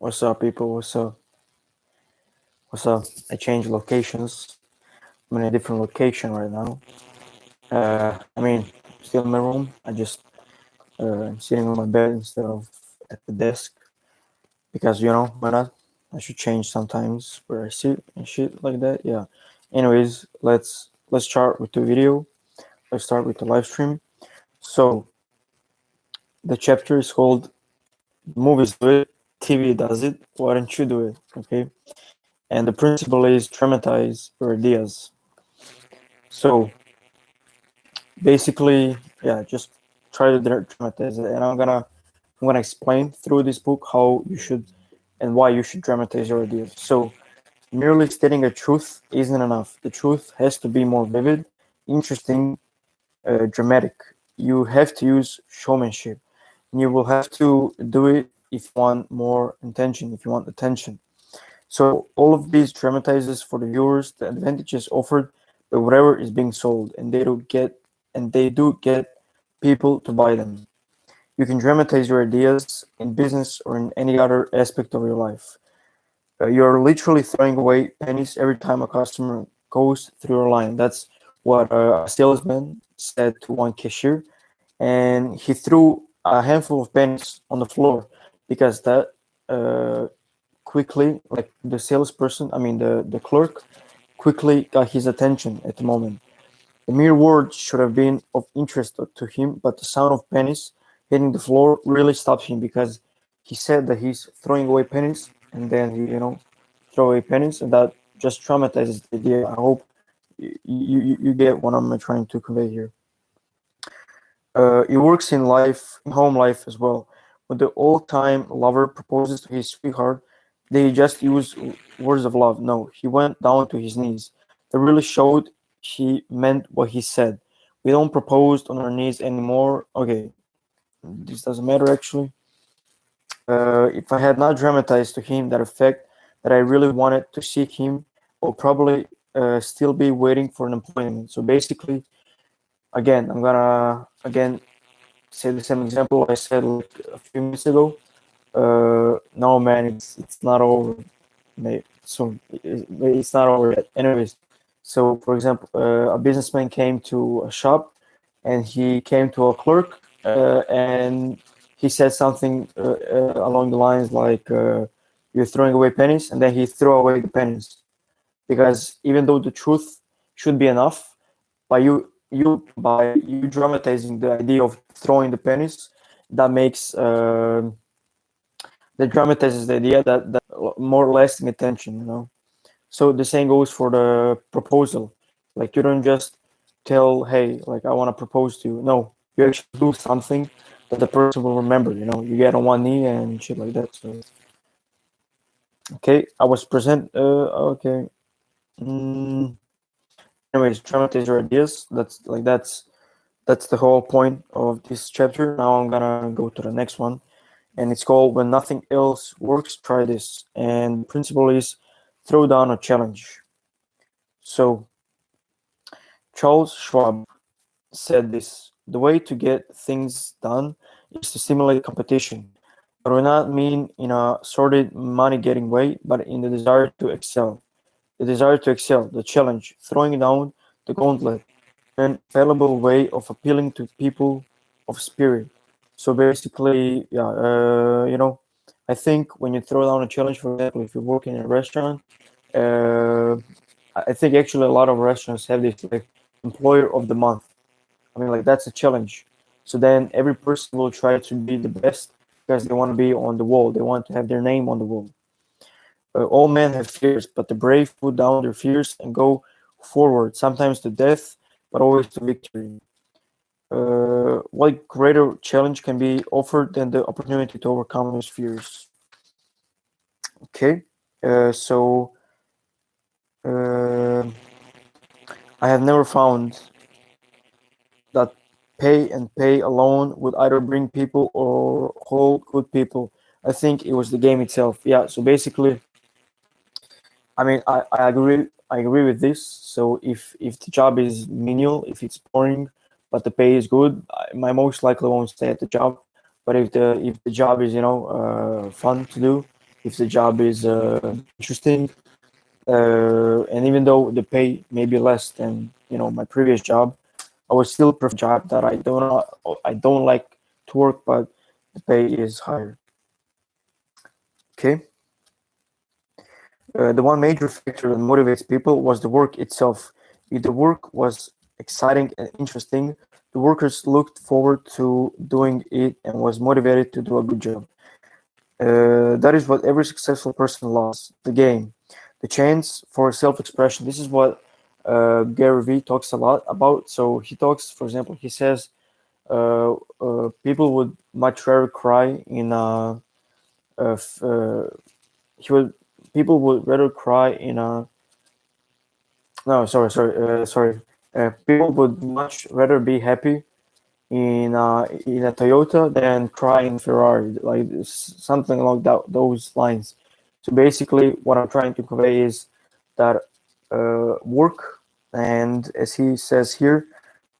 What's up, people? What's up? What's up? I changed locations. I'm in a different location right now. Still in my room. I just I'm sitting on my bed instead of at the desk because why not? I should change sometimes where I sit and shit like that. Yeah. Anyways, let's start with the video. Let's start with the live stream. So the chapter is called "Movies Do It, TV Does It. Why don't you do it?" Okay. And the principle is dramatize your ideas. So basically, yeah, just try to dramatize it, and I'm gonna explain through this book how you should and why you should dramatize your ideas. So merely stating a truth isn't enough. The truth has to be more vivid, interesting, dramatic. You have to use showmanship, and you will have to do it if you want more attention, if you want attention. So all of these dramatizes for the viewers the advantages offered by whatever is being sold, and they do get people to buy them. You can dramatize your ideas in business or in any other aspect of your life. You're literally throwing away pennies every time a customer goes through your line. That's what a salesman said to one cashier, and he threw a handful of pennies on the floor because that uh, quickly, like the salesperson, the clerk, quickly got his attention at the moment. The mere words should have been of interest to him, but the sound of pennies hitting the floor really stopped him because he said that he's throwing away pennies, and then he throw away pennies, and that just traumatizes the idea. I hope you get what I'm trying to convey here. It works in life, in home life as well. When the old-time lover proposes to his sweetheart, they just use words of love. No, he went down to his knees. That really showed he meant what he said. We don't propose on our knees anymore. Okay, this doesn't matter actually. If I had not dramatized to him that effect that I really wanted to seek him, I'll probably still be waiting for an appointment. So basically, again, I'm gonna again say the same example I said like a few minutes ago. No, man, it's not over. Maybe soon. It's not over yet. Anyways, so for example, a businessman came to a shop, and he came to a clerk, and he said something along the lines like, "You're throwing away pennies," and then he threw away the pennies because even though the truth should be enough, by you dramatizing the idea of throwing the pennies, that makes that dramatizes the idea that more lasting attention. So the same goes for the proposal. Like you don't just tell, "Hey, like I want to propose to you." No, you actually do something that the person will remember. You get on one knee and shit like that. So okay, I was present. Okay. Mm, anyways, dramatize your ideas. That's the whole point of this chapter. Now I'm gonna go to the next one, and it's called "When Nothing Else Works, Try This." And the principle is throw down a challenge. So Charles Schwab said this: "The way to get things done is to stimulate competition, but we not mean in a sordid money-getting way, but in the desire to excel. The desire to excel, the challenge, throwing down the gauntlet, an infallible way of appealing to people of spirit." So basically, yeah, I think when you throw down a challenge, for example, if you work in a restaurant, uh, I think actually a lot of restaurants have this like employer of the month. Like that's a challenge. So then every person will try to be the best because they want to be on the wall. They want to have their name on the wall. All men have fears, but the brave put down their fears and go forward, sometimes to death, but always to victory. What greater challenge can be offered than the opportunity to overcome those fears? Okay, so uh, I have never found that pay and pay alone would either bring people or hold good people. I think it was the game itself. Yeah. So basically, I agree with this. So if the job is menial, if it's boring, but the pay is good, I most likely won't stay at the job. But if the job is fun to do, if the job is interesting, and even though the pay may be less than my previous job, I would still prefer a job that I don't like to work, but the pay is higher. Okay. The one major factor that motivates people was the work itself. If the work was exciting and interesting, the workers looked forward to doing it and was motivated to do a good job. That is what every successful person loves: the game, the chance for self-expression. This is what Gary Vee talks a lot about. So he talks, for example, he says people would much rather cry in a f- he would people would rather cry in a no sorry people would much rather be happy in a Toyota than cry in Ferrari, like something along those lines. So basically, what I'm trying to convey is that work, and as he says here,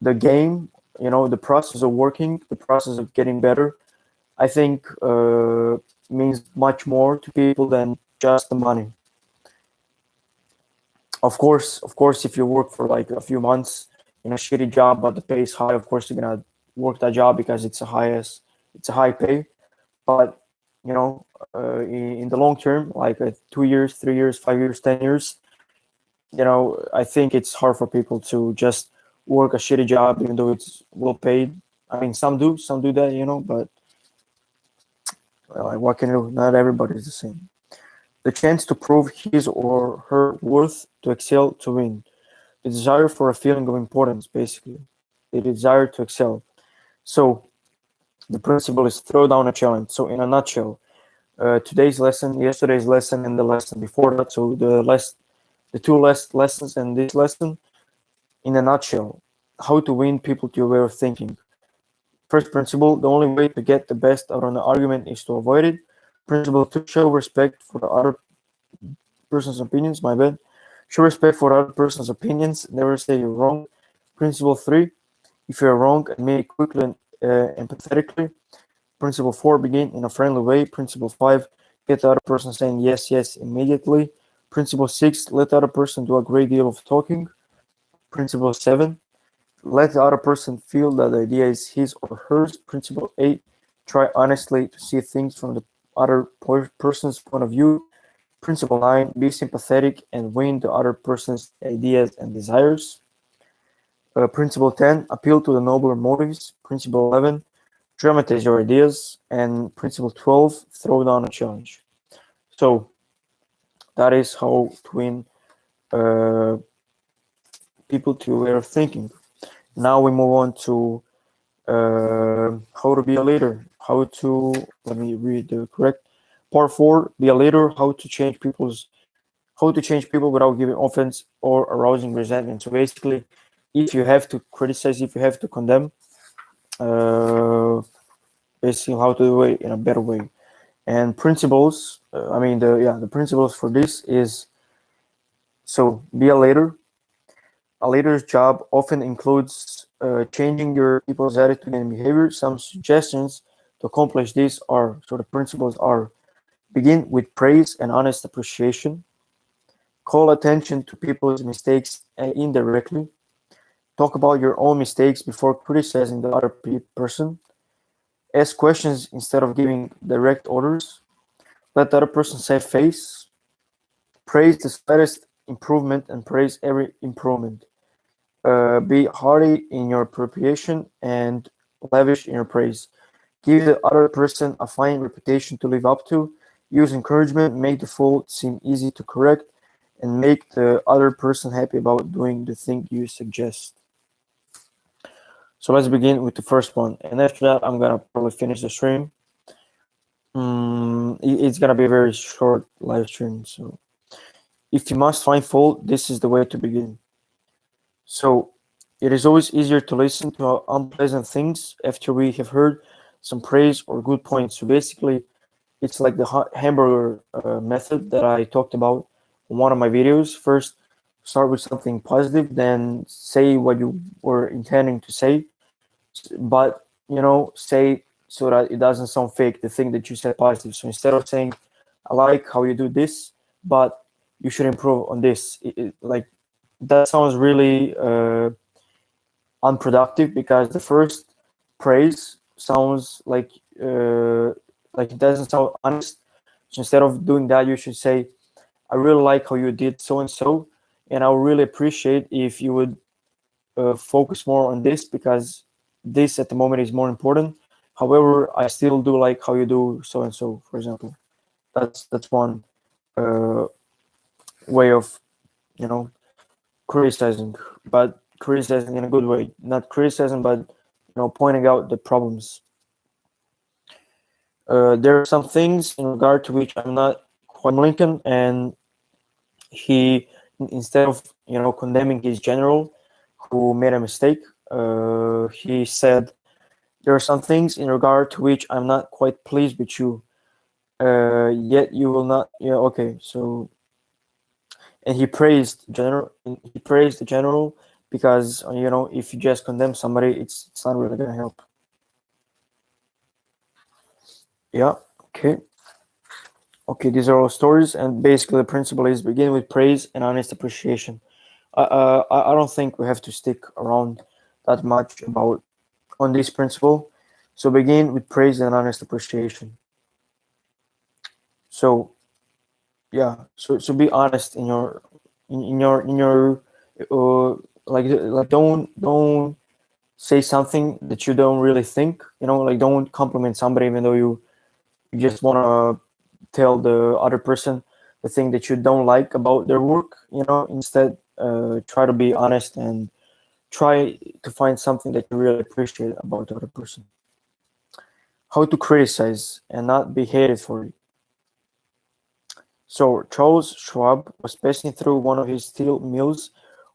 the game, the process of working, the process of getting better, I think means much more to people than just the money. Of course, if you work for like a few months in a shitty job, but the pay is high, of course you're gonna work that job because it's a high pay. But in the long term, like 2 years, 3 years, 5 years, 10 years, I think it's hard for people to just work a shitty job even though it's well paid. I mean, some do that, but like, what can you do? Not everybody is the same. The chance to prove his or her worth, to excel, to win. The desire for a feeling of importance, basically. The desire to excel. So the principle is throw down a challenge. So in a nutshell, today's lesson, yesterday's lesson, and the lesson before that. So the two last lessons and this lesson, in a nutshell, how to win people to your way of thinking. First principle: the only way to get the best out of an argument is to avoid it. Principle two: show respect for the other person's opinions. My bad. Show respect for the other person's opinions. Never say you're wrong. Principle three: if you're wrong, admit it quickly and empathetically. Principle four: begin in a friendly way. Principle five: get the other person saying yes, yes immediately. Principle six: let the other person do a great deal of talking. Principle seven: let the other person feel that the idea is his or hers. Principle eight: try honestly to see things from the other person's point of view. Principle nine: be sympathetic and win the other person's ideas and desires. Principle 10: appeal to the nobler motives. Principle 11: dramatize your ideas. And principle 12: throw down a challenge. So that is how to win uh, people to way of thinking. Now we move on to how to be a leader. Let me read the correct part 4: be a leader. How to change people without giving offense or arousing resentment. So basically, if you have to criticize, if you have to condemn, basically how to do it in a better way. And principles, the principles for this is, so be a leader. A leader's job often includes changing your people's attitude and behavior. Some suggestions to accomplish this are, so the principles are: begin with praise and honest appreciation. Call attention to people's mistakes indirectly. Talk about your own mistakes before criticizing the other person. Ask questions instead of giving direct orders. Let the other person save face. Praise the slightest improvement and praise every improvement. Be hearty in your appreciation and lavish in your praise. Give the other person a fine reputation to live up to. Use encouragement, make the fault seem easy to correct, and make the other person happy about doing the thing you suggest. So let's begin with the first one. And after that, I'm gonna probably finish the stream. It's gonna be a very short live stream. So if you must find fault, this is the way to begin. So it is always easier to listen to unpleasant things after we have heard some praise or good points. So basically, it's like the hamburger method that I talked about in one of my videos. First, start with something positive, then say what you were intending to say, but say so that it doesn't sound fake, the thing that you said positive. So instead of saying, I like how you do this, but you should improve on this. Like that sounds really unproductive because the first praise sounds like it doesn't sound honest. So instead of doing that, you should say, "I really like how you did so and so, and I would really appreciate if you would focus more on this because this at the moment is more important. However, I still do like how you do so and so, for example." That's one uh, way of you know criticizing, but criticizing in a good way, not criticizing, but pointing out the problems. There are some things in regard to which I'm not quite Lincoln, and he instead of condemning his general who made a mistake, he said there are some things in regard to which I'm not quite pleased with you. Yet you will not. Yeah, okay. So, and he praised the general because if you just condemn somebody, it's not really gonna help. Yeah. Okay. Okay. These are all stories, and basically the principle is begin with praise and honest appreciation. I don't think we have to stick around that much about on this principle. So begin with praise and honest appreciation. So yeah, so be honest in your like don't say something that you don't really think. Like don't compliment somebody even though you just want to tell the other person the thing that you don't like about their work. Instead, try to be honest and try to find something that you really appreciate about the other person. How to criticize and not be hated for it. So Charles Schwab was passing through one of his steel mills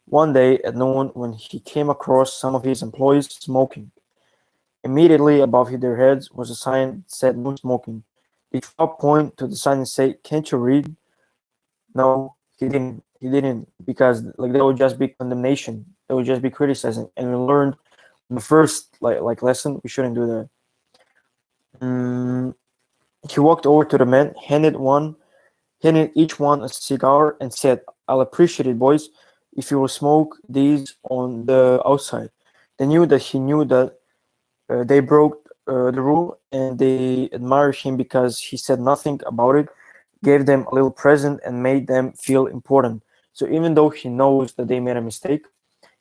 one day at noon when he came across some of his employees smoking. Immediately above their heads was a sign that said "No smoking." Did Schwab point to the sign and say, "Can't you read?" No, he didn't. He didn't because like that would just be condemnation. That would just be criticizing. And we learned the first like lesson we shouldn't do that. Mm, he walked over to the men, handed each one a cigar, and said, "I'll appreciate it, boys, if you will smoke these on the outside." They knew that they broke the rule, and they admired him because he said nothing about it, gave them a little present, and made them feel important. So even though he knows that they made a mistake,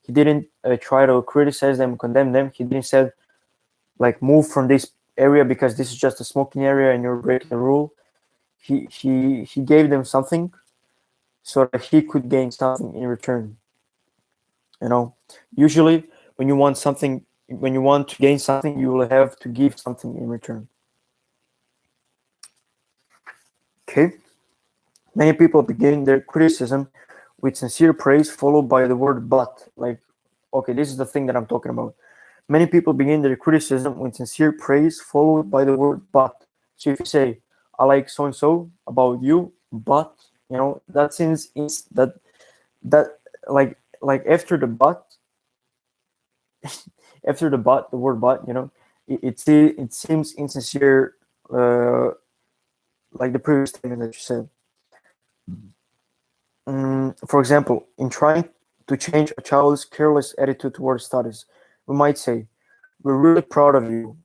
he didn't try to criticize them, condemn them. He didn't say like move from this area because this is just a smoking area and you're breaking the rule. He gave them something so that he could gain something in return. You know, usually when you want something, when you want to gain something, you will have to give something in return. Okay. Many people begin their criticism with sincere praise followed by the word "but." Like, okay, this is the thing that I'm talking about. Many people begin their criticism with sincere praise followed by the word "but." So if you say, "I like so and so about you, but," that seems that like after the "but," the word "but," it seems insincere, uh, like the previous statement that you said. For example, in trying to change a child's careless attitude towards studies, we might say, "We're really proud of you,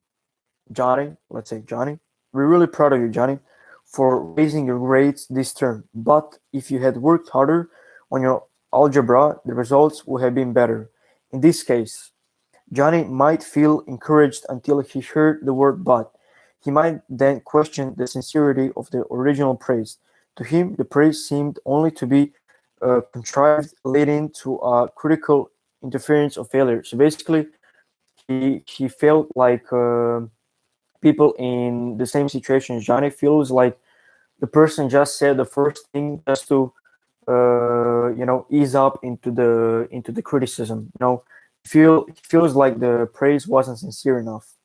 Johnny." Let's say, "Johnny, we're really proud of you, Johnny, for raising your grades this term. But if you had worked harder on your algebra, the results would have been better." In this case, Johnny might feel encouraged until he heard the word "but." He might then question the sincerity of the original praise. To him, the praise seemed only to be contrived, leading to a critical interference or failure. So basically, he felt like people in the same situation as Johnny feels like the person just said the first thing just to ease up into the criticism. He feels like the praise wasn't sincere enough.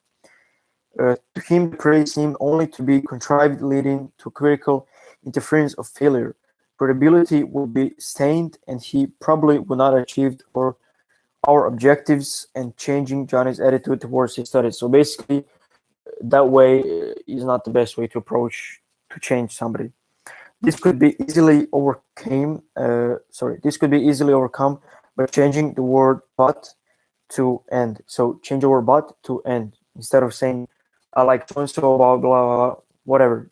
To him, the praise seemed only to be contrived, leading to critical interference of failure. Credibility would be stained, and he probably would not achieve our objectives and changing Johnny's attitude towards his studies. So basically, that way is not the best way to approach to change somebody. This could be easily overcame. This could be easily overcome by changing the word "but" to "and." So change the word "but" to "and" instead of saying "I like so and so about blah blah blah," whatever.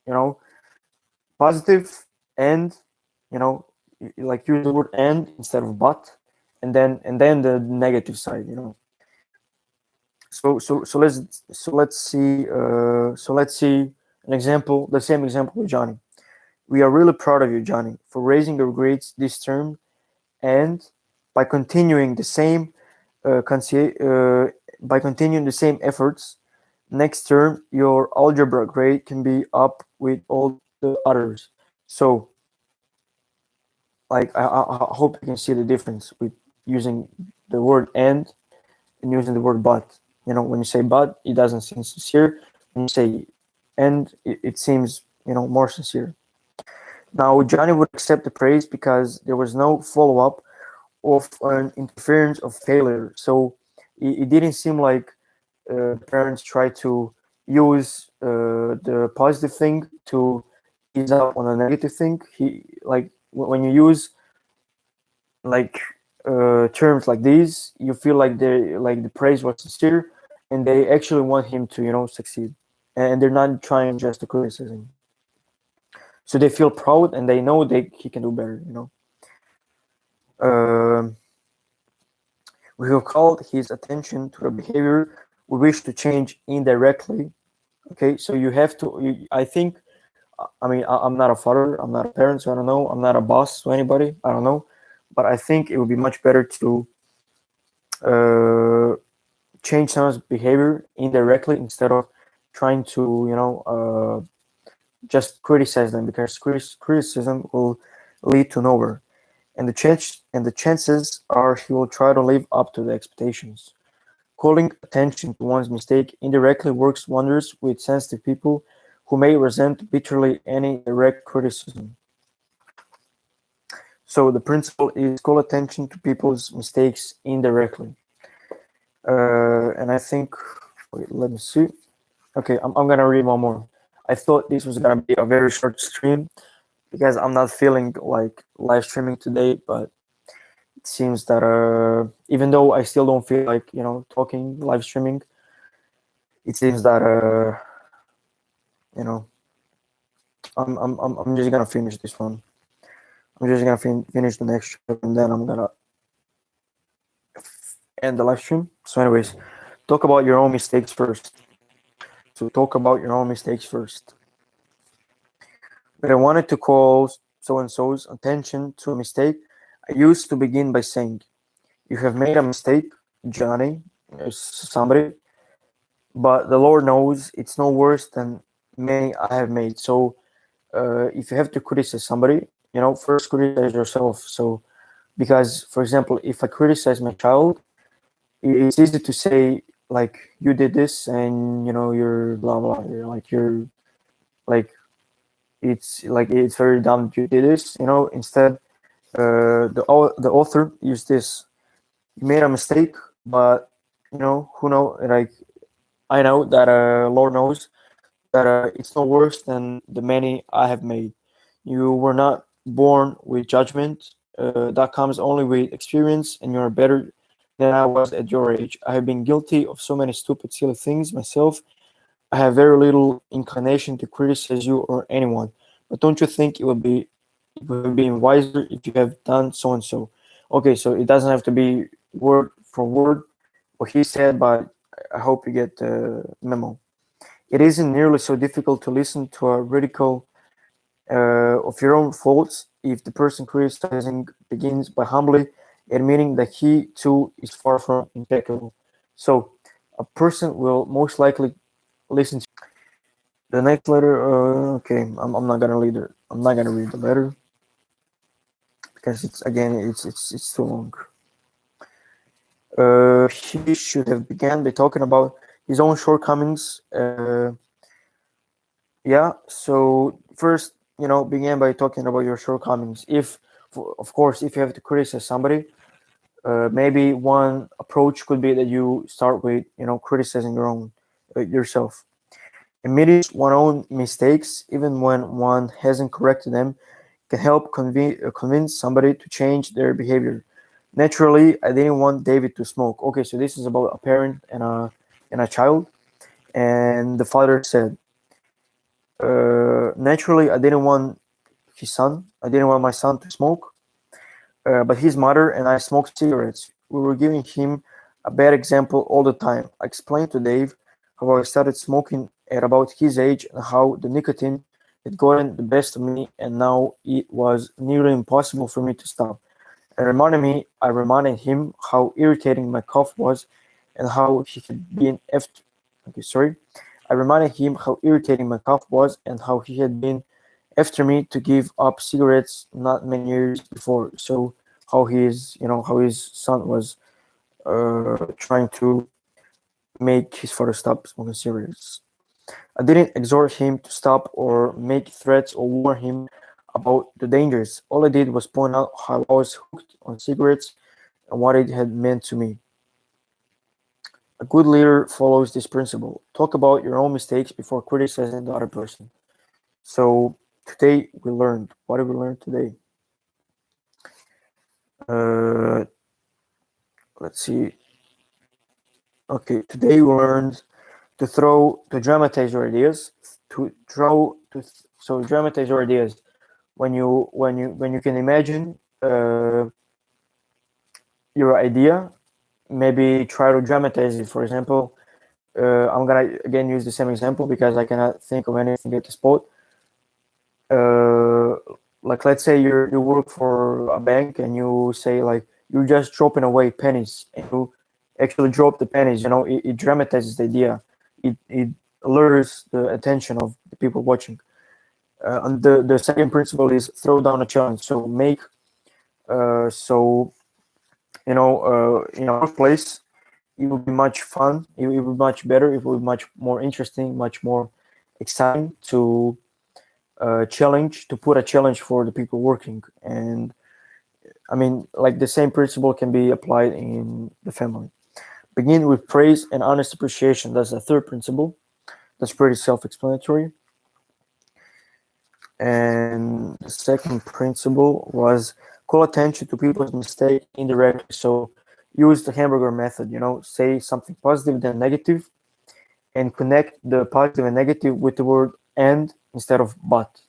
You know, positive and, you know, like use the word "and" instead of "but," and then the negative side. You know. So let's see an example. The same example with Johnny. We are really proud of you, Johnny, for raising your grades this term, and by continuing the same by continuing the same efforts, next term your algebra grade can be up with all the others. So, like, I hope you can see the difference with using the word and using the word but. You know, when you say but, it doesn't seem sincere. When you say and, it seems, more sincere. Now, Johnny would accept the praise because there was no follow up of an interference of failure. So it didn't seem like the parents tried to use the positive thing to ease up on a negative thing. He like when you use like terms like these, you feel like the praise was sincere, and they actually want him to succeed, and they're not trying just to criticism. So they feel proud and they know he can do better. Um we have called his attention to the behavior we wish to change indirectly. Okay, so you have to. I think. I mean, I'm not a father. I'm not a parent, so I don't know. I'm not a boss to anybody. I don't know, but I think it would be much better to uh, change someone's behavior indirectly instead of trying to, just criticize them, because criticism will lead to nowhere, and the chances are he will try to live up to the expectations. Calling attention to one's mistake indirectly works wonders with sensitive people who may resent bitterly any direct criticism. So the principle is call attention to people's mistakes indirectly. And I think, wait, let me see. Okay, I'm gonna read one more. I thought this was gonna be a very short stream because I'm not feeling like live streaming today, but it seems that even though I still don't feel like talking live streaming, it seems that you know I'm just gonna finish this one. I'm just gonna finish the next chapter, and then I'm gonna end the live stream. So, anyways, talk about your own mistakes first. So, talk about your own mistakes first. But I wanted to call so and so's attention to a mistake. I used to begin by saying, "You have made a mistake, Johnny," somebody, "but the Lord knows it's no worse than many I have made." So, if you have to criticize somebody, first criticize yourself. So, because, for example, if I criticize my child, it's easy to say like you did this and you're blah blah. You're like it's very dumb that you did this. Instead, the author used this. You made a mistake, but who know? Like I know that Lord knows that it's no worse than the many I have made. You were not born with judgment. That comes only with experience, and you're better than I was at your age. I have been guilty of so many stupid, silly things myself. I have very little inclination to criticize you or anyone. But don't you think it would have been wiser if you have done so and so? Okay, so it doesn't have to be word for word what he said, but I hope you get the memo. It isn't nearly so difficult to listen to a ridicule of your own faults if the person criticizing begins by humbly admitting that he too is far from impeccable. So a person will most likely listen to the next letter. Okay, I'm not gonna read it. I'm not gonna read the letter because it's too long. He should have began by talking about his own shortcomings. Yeah. So first, begin by talking about your shortcomings. Of course, if you have to criticize somebody, maybe one approach could be that you start with, criticizing yourself. Admitting one's own mistakes, even when one hasn't corrected them, can help convince somebody to change their behavior. Naturally, I didn't want David to smoke. Okay, so this is about a parent and a child, and the father said, naturally, I didn't want his son. I didn't want my son to smoke, but his mother and I smoked cigarettes. We were giving him a bad example all the time. I explained to Dave how I started smoking at about his age and how the nicotine had gotten the best of me, and now it was nearly impossible for me to stop. I reminded him how irritating my cough was and how he had been okay, sorry. I reminded him how irritating my cough was and how he had been after me to give up cigarettes not many years before. So how his son was trying to make his father stop smoking cigarettes. I didn't exhort him to stop or make threats or warn him about the dangers. All I did was point out how I was hooked on cigarettes and what it had meant to me. A good leader follows this principle. Talk about your own mistakes before criticizing the other person. So today we learned. What did we learn today? Uh, let's see. Okay, today we learned to dramatize your ideas, so dramatize your ideas when you can imagine your idea, maybe try to dramatize it. For example, I'm gonna again use the same example because I cannot think of anything at the spot. Uh, like let's say you work for a bank and you say like you're just dropping away pennies and you actually drop the pennies. It dramatizes the idea. It lures the attention of the people watching. And the second principle is throw down a challenge. So make so in a workplace it will be much fun. It will be much better. It will be much more interesting, much more exciting to to put a challenge for the people working. And I mean, like the same principle can be applied in the family. Begin with praise and honest appreciation. That's the third principle. That's pretty self-explanatory. And the second principle was call attention to people's mistake indirectly. So use the hamburger method, say something positive then negative and connect the positive and negative with the word and instead of but.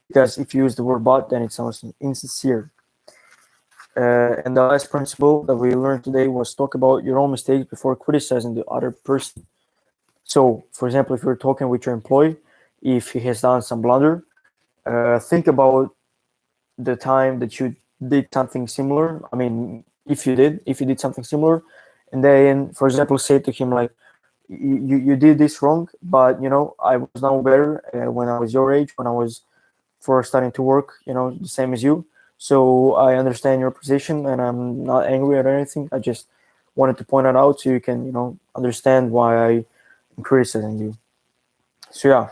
Because if you use the word but, then it sounds insincere. And the last principle that we learned today was talk about your own mistakes before criticizing the other person. So, for example, if you're talking with your employee, if he has done some blunder, think about the time that you did something similar. I mean, if you did something similar, and then, for example, say to him like, you did this wrong, but I was now better when I was your age, when I was first starting to work, the same as you. So I understand your position, and I'm not angry or anything. I just wanted to point it out so you can, understand why I'm criticizing you. So yeah,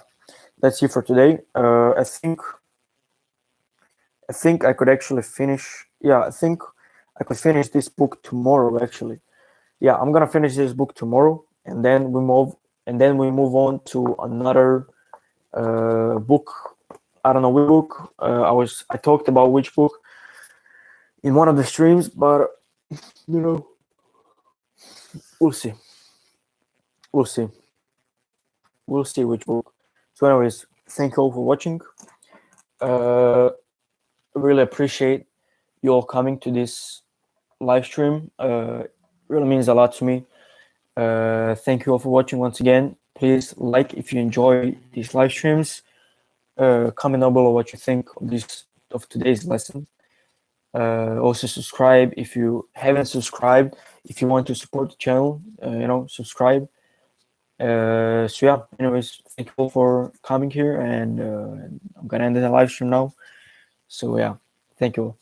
that's it for today. I think I could actually finish. Yeah, I think I could finish this book tomorrow. Actually, yeah, I'm gonna finish this book tomorrow, and then we move on to another book. I don't know which book. I talked about which book in one of the streams, but you know, we'll see. We'll see. We'll see which book. So, anyways, thank you all for watching. Really appreciate you all coming to this live stream. Really means a lot to me. Thank you all for watching once again. Please like if you enjoy these live streams. Comment down below what you think of today's lesson. Also subscribe if you haven't subscribed. If you want to support the channel, subscribe. So yeah, anyways, thank you all for coming here, and I'm gonna end the live stream now. So yeah, thank you all.